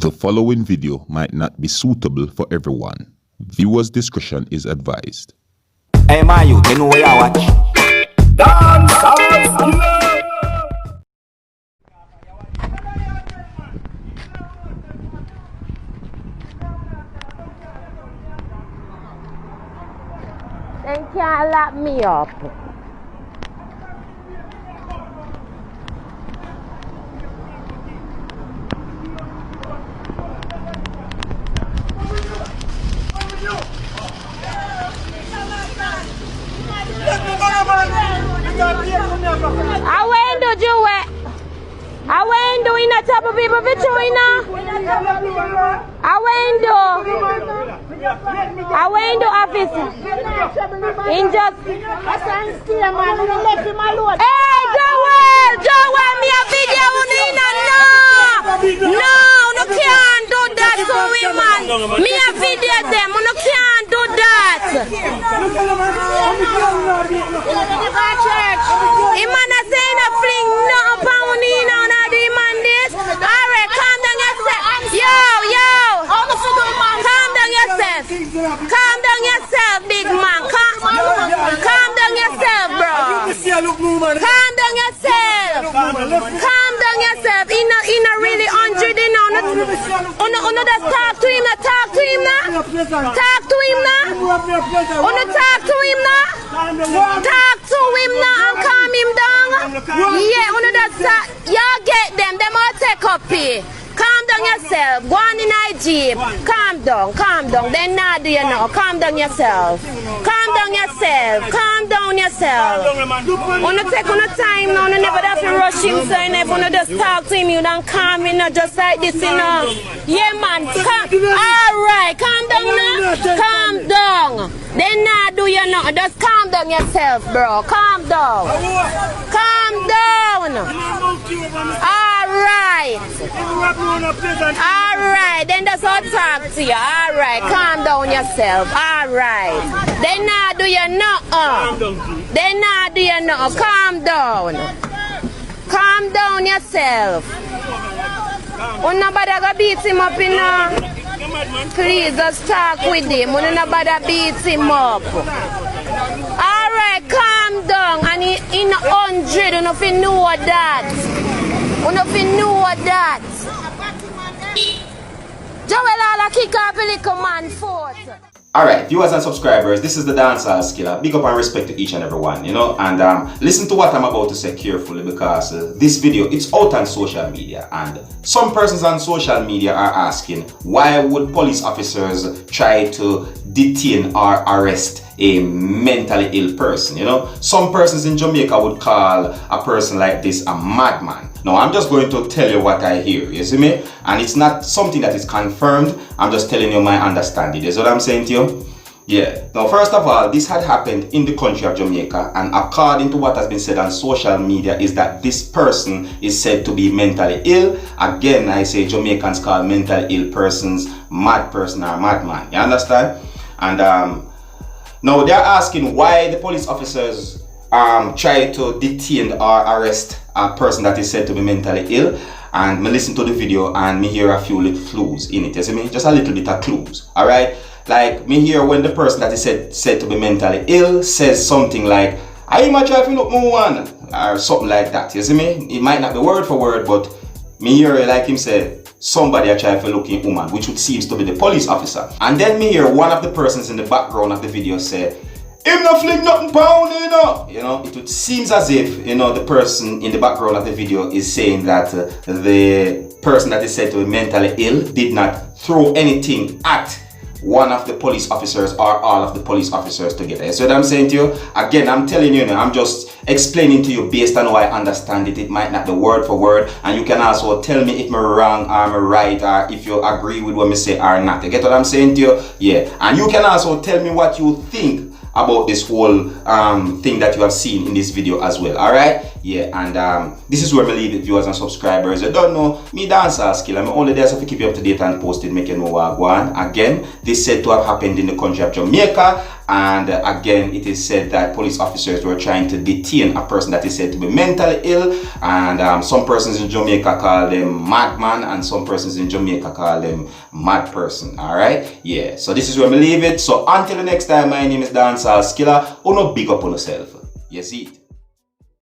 The following video might not be suitable for everyone. Viewers' discretion is advised. Hey, my youth, you know where I watch? Dancehall Killer! They can't lock me up. I went to do it. I went to in a type of people for China. I went to office. In just hey Joel, me a video no can't do that to women. Me a video them, no can't do that. The man a saying a fling no pound in on the man this. Alright, calm down yourself. Yo. Calm down yourself, big man. Calm down yourself, bro. Calm down yourself. In a really 100, you know. Uno just talk to him now. Talk to him now. Talk to him now and calm him down. Yeah, uno just talk. Y'all get them all take up here. Calm down yourself. Go on in a jeep. Calm down. Then not do you know. Calm down yourself. Wanna take on a time now, never have to rush him, so you never wanna just talk to him, you don't calm him, just like this, you know. Yeah, man. Alright, calm down now. Calm down. Then not do you know. Just calm down yourself, bro. Calm down. Alright, then that's how I talk to you. Alright, calm down yourself. Alright. Then now do you know? Calm down. Calm down yourself. Nobody gonna beat him up, you know. Please just talk with him. Nobody beat him up. Alright, calm down. And in 100, you know if you know that. Joel all kick off a little man forth. Alright, viewers and subscribers, this is the Dancehall Killer. Big up and respect to each and every one, you know, and listen to what I'm about to say carefully, because this video, it's out on social media, and some persons on social media are asking, why would police officers try to detain or arrest a mentally ill person? You know, some persons in Jamaica would call a person like this a madman. Now, I'm just going to tell you what I hear, you see me? And it's not something that is confirmed, I'm just telling you my understanding. You see what I'm saying to you? Yeah. Now, first of all, this had happened in the country of Jamaica, and according to what has been said on social media is that this person is said to be mentally ill. Again, I say Jamaicans call mentally ill persons mad person or madman. You understand? And now they're asking why the police officers try to detain or arrest a person that is said to be mentally ill. And me listen to the video and me hear a few little clues in it. You see me? Just a little bit of clues. Alright? Like me hear when the person that is said to be mentally ill says something like, I might try to look more one, or something like that. You see me? It might not be word for word, but me hear like him say, somebody a try for looking woman, which seems to be the police officer. And then me hear one of the persons in the background of the video say, him no fling nothing pound, you know. You know, it seems as if, you know, the person in the background of the video is saying that the person that is said to be mentally ill did not throw anything at one of the police officers or all of the police officers together. You see what I'm saying to you? Again, I'm telling you, I'm just explaining to you based on how I understand it. It might not be word for word, and you can also tell me if I'm wrong or I'm right, or if you agree with what I say or not. You get what I'm saying to you? Yeah. And you can also tell me what you think about this whole thing that you have seen in this video as well. Alright? Yeah, and this is where I leave it, viewers and subscribers. You don't know, me Dancehall Killer. I'm only there so to keep you up to date and posted, making more go on. Again, this said to have happened in the country of Jamaica, And again, it is said that police officers were trying to detain a person that is said to be mentally ill, and some persons in Jamaica call them madman, and some persons in Jamaica call them mad person. All right, yeah, so this is where we leave it. So until the next time, my name is Dancehall Skilla. Uno big up on yourself. You see it.